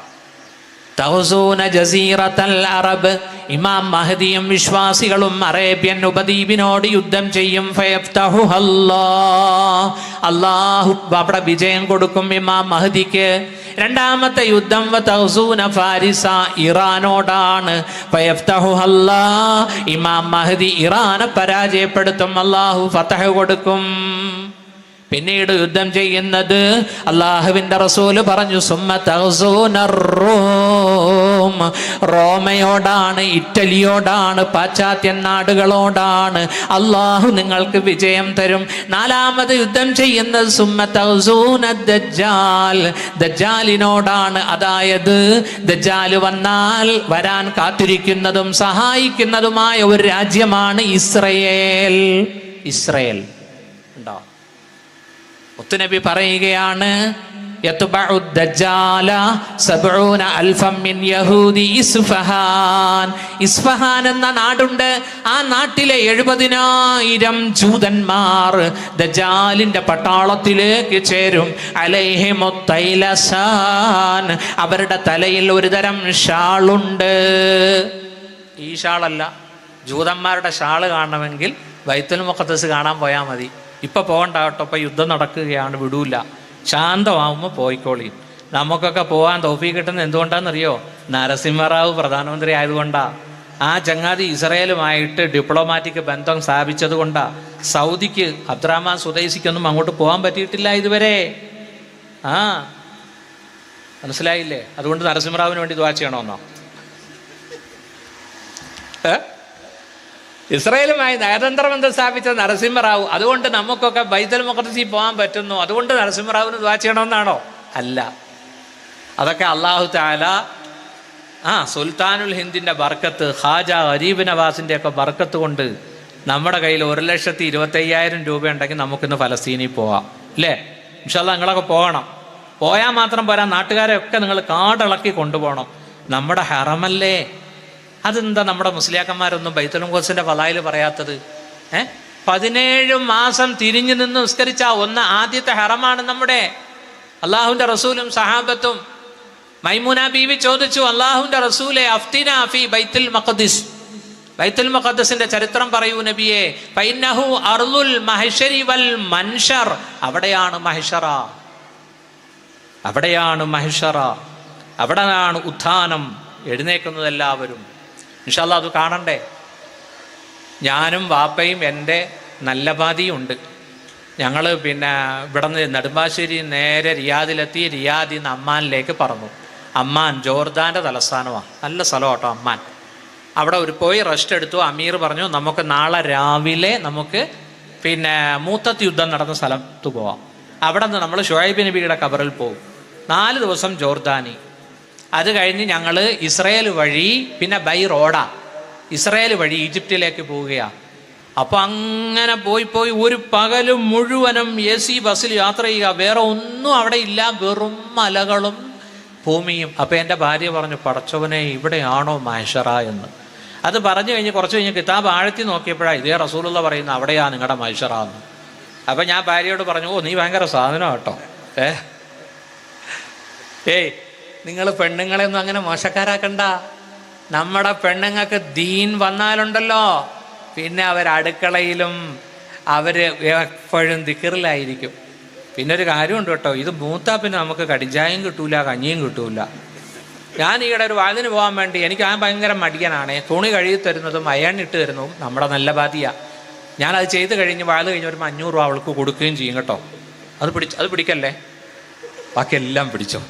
തഹ്സൂന ജസീറത്തൽ അറബ്, ഇമാം മഹദിയും വിശ്വാസികളും അറേബ്യൻ ഉപദ്വീപിനോട് യുദ്ധം ചെയ്യും. അല്ലാഹു അവിടെ വിജയം കൊടുക്കും ഇമാം മഹദിക്ക്. രണ്ടാമത്തെ യുദ്ധം തഹ്സൂന ഫാരിസ, ഇറാനോടാണ്. ഇമാം മഹദി ഇറാനെ പരാജയപ്പെടുത്തും, അല്ലാഹു ഫതഹ് കൊടുക്കും. പിന്നീട് യുദ്ധം ചെയ്യുന്നത് അള്ളാഹുവിന്റെ റസൂല് പറഞ്ഞു, സുമ്മ തഹ്സൂന റൂം, റോമയോടാണ്, ഇറ്റലിയോടാണ്, പാശ്ചാത്യ നാടുകളോടാണ്. അള്ളാഹു നിങ്ങൾക്ക് വിജയം തരും. നാലാമത് യുദ്ധം ചെയ്യുന്നത് സുമ്മ തഹ്സൂന ദജ്ജാൽ, ദജ്ജാലിനോടാണ്. അതായത് ദജ്ജാൽ വന്നാൽ വരാൻ കാത്തിരിക്കുന്നതും സഹായിക്കുന്നതുമായ ഒരു രാജ്യമാണ് ഇസ്രയേൽ. ഇസ്രയേൽ ഉണ്ടോ? മുത്തുനബി പറയുകയാണ്, യത്ബഉ ദജ്ജാല 70,000 മിൻ യഹൂദി ഇസ്ഫഹാൻ. ഇസ്ഫഹാൻ എന്ന നാടുണ്ട്. ആ നാട്ടിലെ 70,000 ജൂതന്മാർ ദജ്ജാലിന്റെ പട്ടാളത്തിലേക്ക് ചേരും. അലൈഹിമുത്തൈലസാൻ, അവരുടെ തലയിൽ ഒരു തരം ഷാളുണ്ട്. ഈ ഷാളല്ല, ജൂതന്മാരുടെ ഷാള് കാണണമെങ്കിൽ ബൈത്തുൽ മുഖദ്ദസ് കാണാൻ പോയാൽ മതി. ഇപ്പൊ പോകണ്ട കേട്ടോ, ഇപ്പൊ യുദ്ധം നടക്കുകയാണ്, വിടൂല. ശാന്തമാവുമ്പോൾ പോയിക്കോളി. നമുക്കൊക്കെ പോകാൻ തൗഫീഖ് കിട്ടുന്നത് എന്തുകൊണ്ടാണെന്നറിയോ? നരസിംഹറാവു പ്രധാനമന്ത്രി ആയതുകൊണ്ടാ. ആ ചങ്ങാതി ഇസ്രായേലുമായിട്ട് ഡിപ്ലോമാറ്റിക് ബന്ധം സ്ഥാപിച്ചത് കൊണ്ടാ. സൗദിക്ക് അബ്ദുറഹ്മാൻ സുദൈസിക്കൊന്നും അങ്ങോട്ട് പോകാൻ പറ്റിയിട്ടില്ല ഇതുവരെ. മനസ്സിലായില്ലേ? അതുകൊണ്ട് നരസിംഹറാവിന് വേണ്ടി ദുആ ചെയ്യണമെന്നോ? ഇസ്രായേലുമായി നയതന്ത്ര ബന്ധം സ്ഥാപിച്ച നരസിംഹറാവു, അതുകൊണ്ട് നമുക്കൊക്കെ ബൈത്തുൽ മുഖദ്ദസിൽ പോകാൻ പറ്റുന്നു, അതുകൊണ്ട് നരസിംഹറാവിന് ദുആ ചെയ്യണമെന്നാണോ? അല്ല. അതൊക്കെ അല്ലാഹു തആല സുൽത്താനുൽ ഹിന്ദിന്റെ ബർക്കത്ത്, ഖാജ ഗരീബ് നവാസിന്റെ ഒക്കെ ബർക്കത്ത് കൊണ്ട് നമ്മുടെ കയ്യിൽ 1,25,000 രൂപ ഉണ്ടെങ്കിൽ നമുക്കിന്ന് ഫലസ്തീനിൽ പോവാം, അല്ലേ? ഇൻഷാ അല്ലാഹ് നിങ്ങളൊക്കെ പോകണം. പോയാൽ മാത്രം പോരാ, നാട്ടുകാരെ ഒക്കെ നിങ്ങൾ കാടിളക്കി കൊണ്ടുപോകണം. നമ്മുടെ ഹറമല്ലേ? അതെന്താ നമ്മുടെ മുസ്ലിയാക്കന്മാരൊന്നും ബൈത്തുൽ മുഖദ്ദസിന്റെ ഫളായിൽ പറയാത്തത്? 17 മാസം തിരിഞ്ഞു നിന്ന് നിസ്കരിച്ച ആദ്യത്തെ ഹറമാണ് നമ്മുടെ. അള്ളാഹുവിന്റെ റസൂലും സഹാബത്തും. മൈമൂന ബീവി ചോദിച്ചു, അള്ളാഹുവിന്റെ റസൂലെ അഫ്തിനാ ഫീ ബൈത്തുൽ മഖ്ദിസ്, ബൈത്തുൽ മുഖദ്ദസിന്റെ ചരിത്രം പറയൂ നബിയെ. ഫൈന്നഹു അർളുൽ മഹ്ശരി വൽ മൻശർ, അവിടെയാണ് മഹ്ശറ, അവിടെയാണ് മഹ്ശറ, അവിടെയാണ് ഉത്ഥാനം, എഴുന്നേക്കുന്നത് എല്ലാവരും. ഇൻഷാ അല്ലാഹ് അത് കാണണ്ടേ? ഞാനും വാപ്പയും എൻ്റെ നല്ല പാതിയും ഉണ്ട്. ഞങ്ങൾ പിന്നെ ഇവിടെ നിന്ന് നെടുമ്പാശ്ശേരി നേരെ റിയാദിലെത്തി. റിയാദിൽ നിന്ന് അമ്മാനിലേക്ക് പറന്നു. അമ്മാൻ ജോർദാൻ്റെ തലസ്ഥാനമാണ്, നല്ല സ്ഥലം കേട്ടോ അമ്മാൻ. അവിടെ പോയി റെസ്റ്റ് എടുത്തു. അമീർ പറഞ്ഞു, നമുക്ക് നാളെ രാവിലെ നമുക്ക് പിന്നെ മൂത്തത്ത് യുദ്ധം നടന്ന സ്ഥലത്ത് പോവാം. അവിടെ നിന്ന് നമ്മൾ ഷുഐബ് നബിയുടെ ഖബറിൽ പോകും. 4 ദിവസം ജോർദാനി. അത് കഴിഞ്ഞ് ഞങ്ങൾ ഇസ്രയേൽ വഴി, പിന്നെ ബൈ റോഡാ, ഇസ്രയേൽ വഴി ഈജിപ്തിലേക്ക് പോവുകയാണ്. അപ്പൊ അങ്ങനെ പോയി ഒരു പകല് മുഴുവനും AC ബസ്സിൽ യാത്ര ചെയ്യുക. വേറെ ഒന്നും അവിടെ ഇല്ല, വെറും മലകളും ഭൂമിയും. അപ്പൊ എൻ്റെ ഭാര്യ പറഞ്ഞു, പടച്ചവനെ ഇവിടെയാണോ മഹ്ശറ എന്ന്. അത് പറഞ്ഞു കഴിഞ്ഞ് കുറച്ച് കഴിഞ്ഞ് കിതാബ് ആഴത്തി നോക്കിയപ്പോഴാണ് ഇതേ റസൂലുള്ള പറയുന്നത്, അവിടെയാ നിങ്ങളുടെ മഹ്ശറ എന്ന്. അപ്പൊ ഞാൻ ഭാര്യയോട് പറഞ്ഞു, നീ ഭയങ്കര സാധനം കേട്ടോ. നിങ്ങൾ പെണ്ണുങ്ങളെയൊന്നും അങ്ങനെ മോശക്കാരാക്കണ്ട. നമ്മുടെ പെണ്ണുങ്ങൾക്ക് ദീൻ വന്നാലുണ്ടല്ലോ, പിന്നെ അടുക്കളയിലും എപ്പോഴും ദിക്റിലായിരിക്കും. പിന്നെ ഒരു കാര്യമുണ്ട് കേട്ടോ, ഇത് മൂത്താ പിന്നെ നമുക്ക് കടിഞ്ചായും കിട്ടൂല, കഞ്ഞിയും കിട്ടൂല. ഞാൻ ഈയിടെ ഒരു വാതിന് പോകാൻ വേണ്ടി, എനിക്ക് ഭയങ്കര മടിയനാണേ. തുണി കഴുകി തരുന്നതും അയണിട്ട് തരുന്നതും നമ്മുടെ നല്ല ബാധിയാ. ഞാനത് ചെയ്ത് കഴിഞ്ഞ് വാല് കഴിഞ്ഞ് വരുമ്പോൾ 500 രൂപ അവൾക്ക് കൊടുക്കുകയും ചെയ്യും കേട്ടോ. അത് പിടിക്കല്ലേ, ബാക്കിയെല്ലാം പിടിച്ചോ.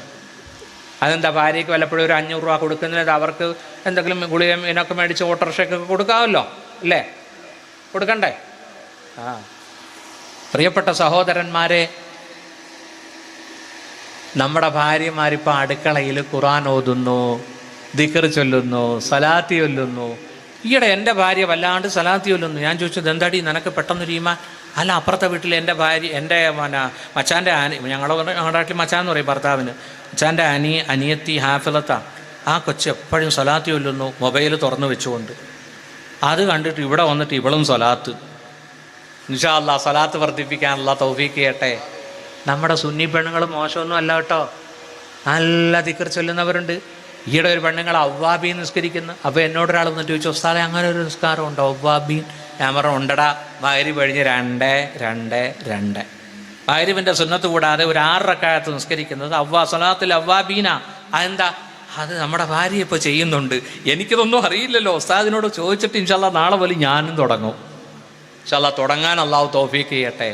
അതെന്താ, ഭാര്യയ്ക്ക് വല്ലപ്പോഴും ഒരു 500 രൂപ കൊടുക്കുന്നത് അവർക്ക് എന്തെങ്കിലും ഗുളിക ഇതിനൊക്കെ മേടിച്ച് ഓട്ടോറിക്ഷയ്ക്കൊക്കെ കൊടുക്കാമല്ലോ, അല്ലേ? കൊടുക്കണ്ടേ? പ്രിയപ്പെട്ട സഹോദരന്മാരെ, നമ്മുടെ ഭാര്യമാരിപ്പോൾ അടുക്കളയിൽ ഖുർആൻ ഓതുന്നു, ദിക്ർ ചൊല്ലുന്നു, സലാത്തി ചൊല്ലുന്നു. ഈയിടെ എൻ്റെ ഭാര്യ വല്ലാണ്ട് സലാത്തി ചൊല്ലുന്നു. ഞാൻ ചോദിച്ചത്, എന്താടി നിനക്ക് പെട്ടെന്നൊരു ഈമാൻ? അല്ല, അപ്പുറത്തെ വീട്ടിൽ എൻ്റെ ഭാര്യ, എൻ്റെ മച്ചാൻ്റെ ഞങ്ങളുടെ നാട്ടിൽ മച്ചാൻ എന്ന് പറയും ഭർത്താവിന്. മച്ചാൻ്റെ അനിയത്തി ഹാഫിളത്താണ്. ആ കൊച്ച് എപ്പോഴും സലാത്തി ചൊല്ലുന്നു, മൊബൈൽ തുറന്നു വെച്ചുകൊണ്ട്. അത് കണ്ടിട്ട് ഇവിടെ വന്നിട്ട് ഇവളും സ്വലാത്ത്. ഇൻഷാ അല്ലാഹ് സ്വലാത്ത് വർദ്ധിപ്പിക്കാനുള്ള തൗഫീഖ് ചെയ്യട്ടെ. നമ്മുടെ സുന്നി പെണ്ണുങ്ങൾ മോശമൊന്നും അല്ല കേട്ടോ, നല്ല ദിക്ർ ചൊല്ലുന്നവരുണ്ട്. ഈയിടെ ഒരു പെണ്ണുങ്ങൾ അവ്വാബീൻ നിസ്കരിക്കുന്നു. അപ്പോൾ എന്നോടൊരാൾ വന്നിട്ട് ചോദിച്ചു, ഉസ്താദേ അങ്ങനെ ഒരു നിസ്കാരം ഉണ്ടോ അവ്വാബീൻ? ഞാൻ പറഞ്ഞു, ഉണ്ടടാ. മഗ്‌രിബ് കഴിഞ്ഞ് 2-2-2 മഗ്‌രിബിൻ്റെ സുന്നത്ത് കൂടാതെ ഒരു 6 റക്അത്ത് നിസ്കരിക്കുന്നത് സ്വലാത്തുൽ അവ്വാബീന. അതെന്താ? അത് നമ്മുടെ ഭാര്യ ഇപ്പോൾ ചെയ്യുന്നുണ്ട്. എനിക്കിതൊന്നും അറിയില്ലല്ലോ. ഉസ്താദിനോട് ചോദിച്ചിട്ട് ഇൻഷാ അല്ലാഹ് നാളെ പോലെ ഞാനും തുടങ്ങും. ഇൻഷാ അല്ലാഹ് തുടങ്ങാൻ അല്ലാഹു തൗഫീഖ് ചെയ്യട്ടെ.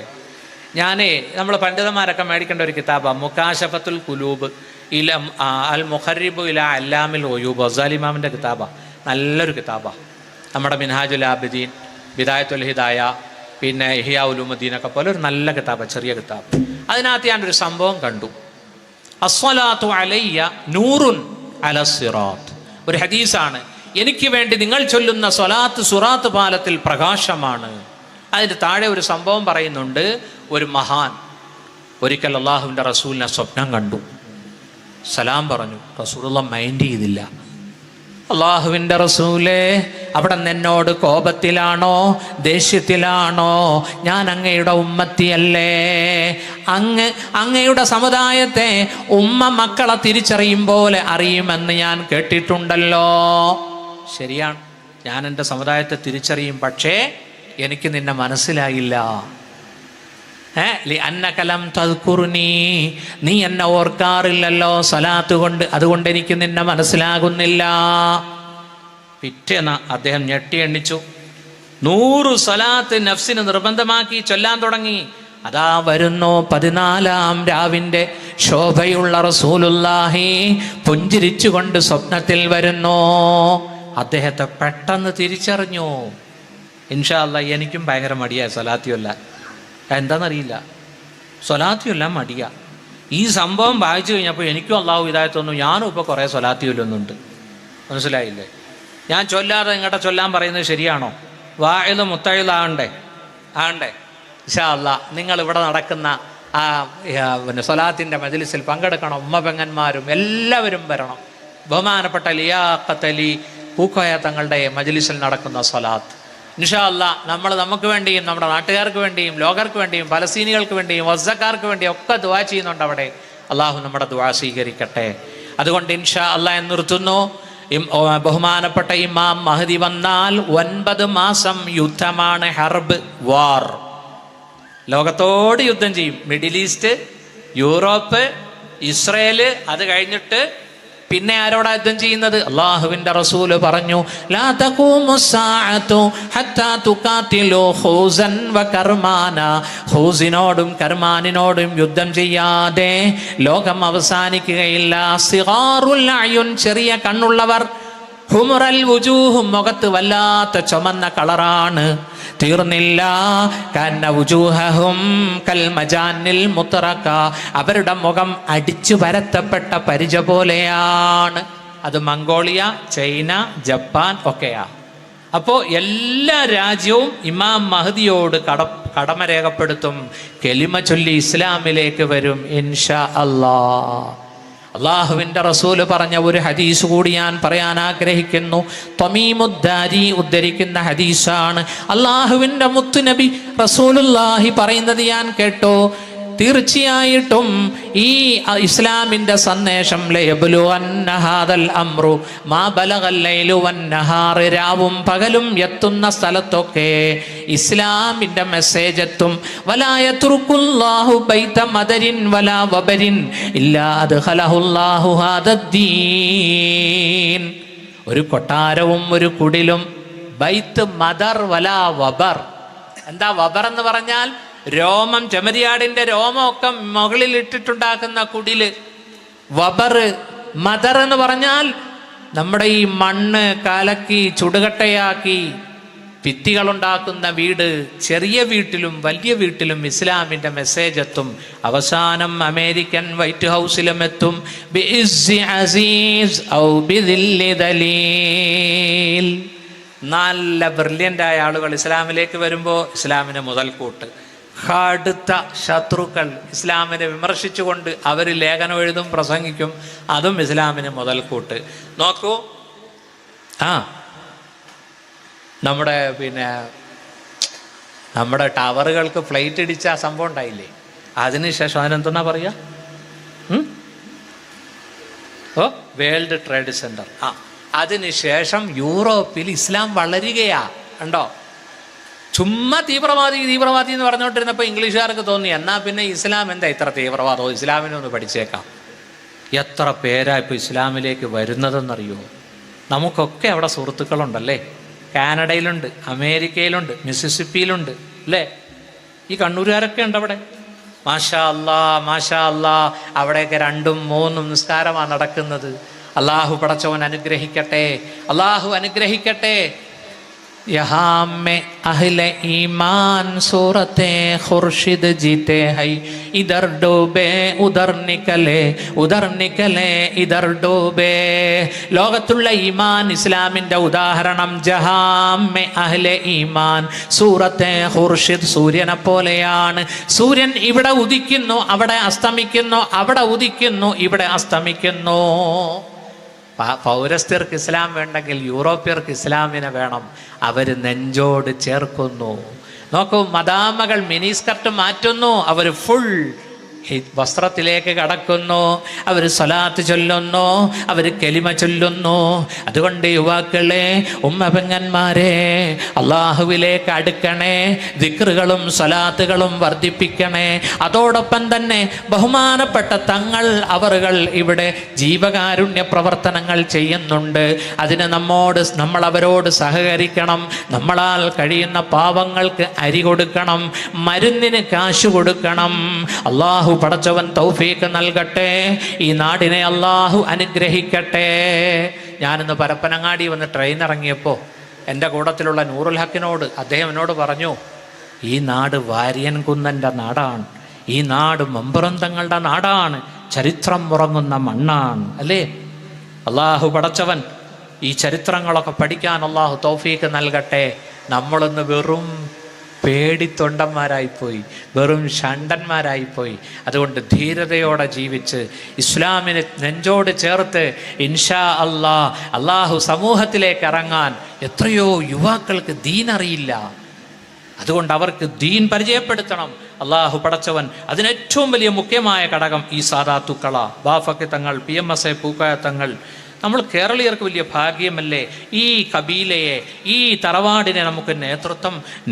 നമ്മൾ പണ്ഡിതന്മാരൊക്കെ മേടിക്കേണ്ട ഒരു കിതാബാണ് മുകാശഫത്തുൽ ഖുലൂബ് അൽ മുഖറിബു ഇലാ അല്ലാമിൽ ഒയൂബ്. ഗസാലി ഇമാമിൻ്റെ കിതാബാണ്, നല്ലൊരു കിതാബാണ്. നമ്മുടെ മിൻഹാജുൽ ആബിദീൻ, ബിദായത്തുൽ ഹിദായ, പിന്നെ ഇഹ്യാ ഉലൂമുദ്ദീനൊക്കെ പോലെ ഒരു നല്ല കിതാബ്, ചെറിയ കിതാബ്. അതിനകത്ത് ഞാനൊരു സംഭവം കണ്ടു. അസ്സലാത്തു അലയ്യ നൂറുൻ അല സിറാത്ത്. ഒരു ഹദീസാണ്, എനിക്ക് വേണ്ടി നിങ്ങൾ ചൊല്ലുന്ന സ്വലാത്ത് സുറാത്ത് പാലത്തിൽ പ്രകാശമാണ്. അതിൻ്റെ താഴെ ഒരു സംഭവം പറയുന്നുണ്ട്. ഒരു മഹാൻ ഒരിക്കൽ അള്ളാഹുവിൻ്റെ റസൂലിനെ സ്വപ്നം കണ്ടു. സലാം പറഞ്ഞു. റസൂലുള്ള മൈൻഡ് ചെയ്തില്ല. അള്ളാഹുവിൻ്റെ റസൂലേ, അവിടെ എന്നോട് കോപത്തിലാണോ ദേഷ്യത്തിലാണോ? ഞാൻ അങ്ങയുടെ ഉമ്മത്തിയല്ലേ? അങ്ങയുടെ സമുദായത്തെ ഉമ്മ മക്കളെ തിരിച്ചറിയും പോലെ അറിയുമെന്ന് ഞാൻ കേട്ടിട്ടുണ്ടല്ലോ. ശരിയാണ്, ഞാൻ എൻ്റെ സമുദായത്തെ തിരിച്ചറിയും, പക്ഷേ എനിക്ക് നിന്നെ മനസ്സിലായില്ല. അന്നകലം തദ്കുർനി, നീ എന്നെ ഓർക്കാറില്ലല്ലോ സ്വലാത്ത് കൊണ്ട്, അതുകൊണ്ട് എനിക്ക് നിന്നെ മനസ്സിലാകുന്നില്ല. പിറ്റേന്ന് അദ്ദേഹം ഞെട്ടി എണ്ണിച്ചു. 100 സ്വലാത്ത് നഫ്സിന് നിർബന്ധമാക്കി ചൊല്ലാൻ തുടങ്ങി. അതാ വരുന്നു 14-ാം രാവിൻ്റെ ശോഭയുള്ള റസൂലുള്ളാഹി പുഞ്ചിരിച്ചുകൊണ്ട് സ്വപ്നത്തിൽ വരുന്നു. അദ്ദേഹത്തെ പെട്ടെന്ന് തിരിച്ചറിഞ്ഞു. ഇൻഷാ അല്ലാഹ് എനിക്കും ഭയങ്കര മടിയാ സ്വലാത്തിയല്ല. എന്താണെന്നറിയില്ല, സ്വലാത്തിയല്ല മടിയാ. ഈ സംഭവം വായിച്ചു കഴിഞ്ഞപ്പോൾ എനിക്കും അള്ളാഹു ഹിദായത്ത് തന്നു. ഞാനും ഇപ്പോൾ കുറേ സ്വലാത്തിയൊല്ലുന്നുണ്ട്. മനസ്സിലായില്ലേ? ഞാൻ ചൊല്ലാതെ നിങ്ങളുടെ ചൊല്ലാൻ പറയുന്നത് ശരിയാണോ? വാഇദ് മുത്തഇദാകണ്ടേ? ആകണ്ടേ? ഇൻഷാ അല്ലാഹ് നിങ്ങൾ ഇവിടെ നടക്കുന്ന ആ സ്വലാത്തിൻ്റെ മജ്ലിസിൽ പങ്കെടുക്കണം. ഉമ്മ പെങ്ങന്മാരും എല്ലാവരും വരണം. ബഹുമാനപ്പെട്ട ലിയാഖത്ത് അലി പൂക്കോയ തങ്ങളുടെ മജ്ലിസിൽ നടക്കുന്ന സ്വലാത്ത് ഇൻഷാ അല്ലാഹ് നമ്മൾ നമുക്ക് വേണ്ടിയും നമ്മുടെ നാട്ടുകാർക്ക് വേണ്ടിയും ലോകർക്ക് വേണ്ടിയും ഫലസ്തീനികൾക്ക് വേണ്ടിയും വസ്സക്കാർക്ക് വേണ്ടിയും ഒക്കെ ദുആ ചെയ്യുന്നുണ്ട് അവിടെ. അള്ളാഹു നമ്മുടെ ദുആ സ്വീകരിക്കട്ടെ. അതുകൊണ്ട് ഇൻഷാ അല്ലാഹ് നിർത്തുന്നു. ബഹുമാനപ്പെട്ട ഇമാം മഹദി വന്നാൽ 9 മാസം യുദ്ധമാണ്, ഹർബ്, വാർ. ലോകത്തോട് യുദ്ധം ചെയ്യും. Middle east, Europe, Israel. അത് കഴിഞ്ഞിട്ട് പിന്നെ ആരോടാ യുദ്ധം ചെയ്യുന്നത്? അള്ളാഹുവിന്റെ റസൂല് പറഞ്ഞു, ലാ തഖൂമുസ്സാഅതു ഹത്താ തുഖാതിലു ഖൂസൻ വ കർമാന. ഖൂസിനോടും കർമാനിനോടും യുദ്ധം ചെയ്യാതെ ലോകം അവസാനിക്കുകയില്ല. സിഗാറുൽ അയുൻ, ചെറിയ കണ്ണുള്ളവർ, ഹുമുറൽ വുജൂഹ്, മുഖത്ത് വല്ലാത്ത ചുമന്ന കളറാണ്. തീർന്നില്ല. കന്ന വുജൂഹഹും കൽ മജാനിൽ മുത്തറക, അവരുടെ മുഖം അടിച്ചു പരത്തപ്പെട്ട പരിച പോലെയാണ്. അത് മംഗോളിയ, ചൈന, ജപ്പാൻ ഒക്കെയാ. അപ്പോൾ എല്ലാ രാജ്യവും ഇമാം മഹദിയോട് കടമ രേഖപ്പെടുത്തും. കെലിമ ചൊല്ലി ഇസ്ലാമിലേക്ക് വരും ഇൻഷാ അല്ലാഹ്. അള്ളാഹുവിൻ്റെ റസൂല് പറഞ്ഞ ഒരു ഹദീസ് കൂടി ഞാൻ പറയാൻ ആഗ്രഹിക്കുന്നു. തമീമുദ്ദാരി ഉദ്ധരിക്കുന്ന ഹദീസാണ്. അള്ളാഹുവിൻ്റെ മുത്തുനബി റസൂലുള്ളാഹി പറയുന്നത് ഞാൻ കേട്ടോ. തീർച്ചയായിട്ടും ഈ ഇസ്ലാമിൻ്റെ സന്ദേശം ലയബ്ലുവന്ന ഹാദൽ അംറു മാ ബലഗൽ ലൈലു വന്നഹാർ, രാവും പകലും എത്തുന്ന സ്ഥലത്തൊക്കെ ഇസ്ലാമിൻ്റെ മെസ്സേജ് എത്തും. വലാ യത്റുകുല്ലാഹു ബൈത മദരിൻ വലാ വബരിൻ ഇല്ലാ അദ്ഖലഹുല്ലാഹു ഹാദദ്ദീൻ. ഒരു കൊട്ടാരവും ഒരു കുടിലും, ബൈത്ത് മദർ വലാ വബർ. എന്താ വബർ എന്ന് പറഞ്ഞാൽ? രോമം, ചെമ്മരിയാടിന്റെ രോമമൊക്കെ മുകളിൽ ഇട്ടിട്ടുണ്ടാക്കുന്ന കുടില്. വബർ. മദർ എന്ന് പറഞ്ഞാൽ നമ്മുടെ ഈ മണ്ണ് കലക്കി ചുടുകട്ടയാക്കി ഭിത്തികളുണ്ടാക്കുന്ന വീട്. ചെറിയ വീട്ടിലും വലിയ വീട്ടിലും ഇസ്ലാമിൻ്റെ മെസ്സേജ് എത്തും. അവസാനം അമേരിക്കൻ വൈറ്റ് ഹൗസിലും എത്തും. ബിഇസ്സി അസീസ് ഔ ബിദില്ലി ദലീൽ. നല്ല ബ്രില്യൻ്റായ ആളുകൾ ഇസ്ലാമിലേക്ക് വരുമ്പോൾ ഇസ്ലാമിന് മുതൽക്കൂട്ട്. കടുത്ത ശത്രുക്കൾ ഇസ്ലാമിനെ വിമർശിച്ചുകൊണ്ട് അവർ ലേഖനം എഴുതും, പ്രസംഗിക്കും. അതും ഇസ്ലാമിന് മുതൽക്കൂട്ട്. നോക്കൂ, നമ്മുടെ ടവറുകൾക്ക് ഫ്ലൈറ്റ് ഇടിച്ച സംഭവം ഉണ്ടായില്ലേ? അതിനുശേഷം അതിനെന്തെന്നാ പറയുക? World trade centre. അതിനുശേഷം യൂറോപ്പിൽ ഇസ്ലാം വളരുകയാ. കണ്ടോ? ചുമ്മാ തീവ്രവാദി എന്ന് പറഞ്ഞുകൊണ്ടിരുന്നപ്പോൾ ഇംഗ്ലീഷുകാർക്ക് തോന്നി എന്നാൽ പിന്നെ ഇസ്ലാം എന്താ ഇത്ര തീവ്രവാദമോ, ഇസ്ലാമിനെ ഒന്ന് പഠിച്ചേക്കാം. എത്ര പേരാ ഇപ്പോൾ ഇസ്ലാമിലേക്ക് വരുന്നതെന്നറിയോ? നമുക്കൊക്കെ അവിടെ സുഹൃത്തുക്കളുണ്ടല്ലേ. കാനഡയിലുണ്ട്, അമേരിക്കയിലുണ്ട്, മിസിസിപ്പിയിലുണ്ട് അല്ലേ? ഈ കണ്ണൂരുകാരൊക്കെ ഉണ്ട് അവിടെ. മാഷാ അല്ലാ, മാഷാ അല്ലാ. അവിടെയൊക്കെ 2ഉം 3ഉം നിസ്കാരമാണ് നടക്കുന്നത്. അള്ളാഹു പടച്ചവൻ അനുഗ്രഹിക്കട്ടെ, അള്ളാഹു അനുഗ്രഹിക്കട്ടെ. यहाँ में अहले ईमान सूरते खुर्शिद जीते हैं, इधर डूबे उधर निकले इधर डूबे. ലോകത്തുള്ള ഈമാൻ ഇസ്ലാമിന്റെ ഉദാഹരണം ജഹാമെ അഹ്ലെ ഈമാൻ സൂറത്തെ ഖുർഷിദ് സൂര്യനെ പോലെയാണ്. സൂര്യൻ ഇവിടെ ഉദിക്കുന്നു അവിടെ അസ്തമിക്കുന്നു, അവിടെ ഉദിക്കുന്നു ഇവിടെ അസ്തമിക്കുന്നു. പൗരസ്ത്യർക്ക് ഇസ്ലാം വേണ്ടെങ്കിൽ യൂറോപ്യർക്ക് ഇസ്ലാമിനെ വേണം. അവർ നെഞ്ചോട് ചേർക്കുന്നു. നോക്കൂ, മദാമകൾ മിനിസ്കർട്ട് മാറ്റുന്നു, അവർ ഫുൾ വസ്ത്രത്തിലേക്ക് കടക്കുന്നു, അവർ സ്വലാത്ത് ചൊല്ലുന്നു, അവർ കലിമ ചൊല്ലുന്നു. അതുകൊണ്ട് യുവാക്കളെ, ഉമ്മപെങ്ങന്മാരെ, അള്ളാഹുവിലേക്ക് അടുക്കണേ, ദിക്റുകളും സ്വലാത്തുകളും വർദ്ധിപ്പിക്കണേ. അതോടൊപ്പം തന്നെ ബഹുമാനപ്പെട്ട തങ്ങൾ അവറുകൾ ഇവിടെ ജീവകാരുണ്യ പ്രവർത്തനങ്ങൾ ചെയ്യുന്നുണ്ട്. അതിന് നമ്മൾ അവരോട് സഹകരിക്കണം. നമ്മളാൽ കഴിയുന്ന പാവങ്ങൾക്ക് അരി കൊടുക്കണം, മരുന്നിന് കാശ് കൊടുക്കണം. അള്ളാഹു പടച്ചവൻ തൗഫീഖ് നൽകട്ടെ. ഈ നാടിനെ അള്ളാഹു അനുഗ്രഹിക്കട്ടെ. ഞാനിന്ന് പരപ്പനങ്ങാടി വന്ന് ട്രെയിൻ ഇറങ്ങിയപ്പോൾ എൻ്റെ കൂട്ടത്തിലുള്ള നൂറുൽ ഹക്കിനോട് അദ്ദേഹം എന്നോട് പറഞ്ഞു, ഈ നാട് വാര്യൻ കുന്നൻ്റെ നാടാണ്, ഈ നാട് മമ്പുറം തങ്ങളുടെ നാടാണ്, ചരിത്രം ഉറങ്ങുന്ന മണ്ണാണ് അല്ലേ. അള്ളാഹു പടച്ചവൻ ഈ ചരിത്രങ്ങളൊക്കെ പഠിക്കാൻ അള്ളാഹു തൗഫീഖ് നൽകട്ടെ. നമ്മളൊന്ന് വെറും പേടിത്തൊണ്ടന്മാരായിപ്പോയി, വെറും ഷണ്ടന്മാരായിപ്പോയി. അതുകൊണ്ട് ധീരതയോടെ ജീവിച്ച് ഇസ്ലാമിനെ നെഞ്ചോട് ചേർത്ത് ഇൻഷാ അള്ളാഹു സമൂഹത്തിലേക്ക് ഇറങ്ങാൻ എത്രയോ യുവാക്കൾക്ക് ദീൻ അറിയില്ല. അതുകൊണ്ട് അവർക്ക് ദീൻ പരിചയപ്പെടുത്തണം. അള്ളാഹു പടച്ചവൻ അതിനേറ്റവും വലിയ മുഖ്യമായ ഘടകം ഈ സാദാത്തുക്കള, ബാഫക്ക് തങ്ങൾ, PMSA പൂക്കായ തങ്ങൾ. നമ്മൾ കേരളീയർക്ക് വലിയ ഭാഗ്യമല്ലേ ഈ കബീലയെ, ഈ തറവാടിനെ നമുക്ക്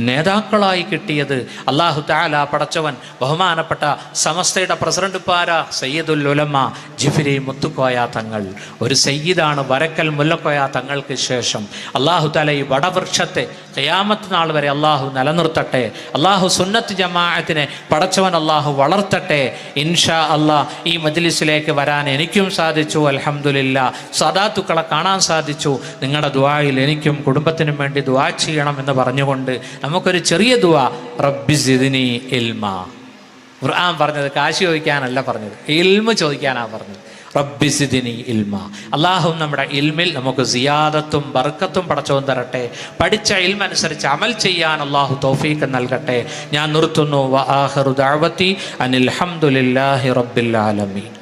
നേതാക്കളായി കിട്ടിയത്. അല്ലാഹു തആല പടച്ചവൻ ബഹുമാനപ്പെട്ട സമസ്തയുടെ പ്രസിഡന്റ് പാര സയ്യിദുൽ ഉലമ ജിഫ്രി മുത്തുക്കോയ തങ്ങൾ, ഒരു സയ്യിദാണ് വരക്കൽ മുല്ലക്കോയ തങ്ങൾക്ക് ശേഷം. അല്ലാഹു തആല ഈ വടവൃക്ഷത്തെ ഖിയാമത്ത് നാൾ വരെ അള്ളാഹു നിലനിർത്തട്ടെ. അള്ളാഹു സുന്നത്ത് ജമാഅത്തിനെ പടച്ചവൻ അള്ളാഹു വളർത്തട്ടെ. ഇൻഷാ അള്ളാഹ് ഈ മജ്ലിസിലേക്ക് വരാൻ എനിക്കും സാധിച്ചു, അൽഹംദുലില്ലാഹ്. സദാത്തുക്കളെ കാണാൻ സാധിച്ചു. നിങ്ങളുടെ ദുആയിൽ എനിക്കും കുടുംബത്തിനും വേണ്ടി ദുആ ചെയ്യണം എന്ന് പറഞ്ഞുകൊണ്ട് നമുക്കൊരു ചെറിയ ദുആ, റബ്ബി സിദ്നി ഇൽമാ. ഖുർആൻ പറഞ്ഞത് കാശ് ചോദിക്കാനല്ല പറഞ്ഞത്, ഇൽമ് ചോദിക്കാനാണ് പറഞ്ഞത്. റബ്ബി സിദ്നി ഇൽമ. അള്ളാഹു നമ്മുടെ ഇൽമിൽ നമുക്ക് സിയാദത്തും ബർക്കത്തും പടച്ചവൻ തരട്ടെ. പഠിച്ച ഇൽമനുസരിച്ച് അമൽ ചെയ്യാൻ അള്ളാഹു തൗഫീഖ് നൽകട്ടെ. ഞാൻ നിർത്തുന്നു. വ ആഖിറു ദഅവതി അനിൽ ഹംദുലില്ലാഹി റബ്ബിൽ ആലമീൻ.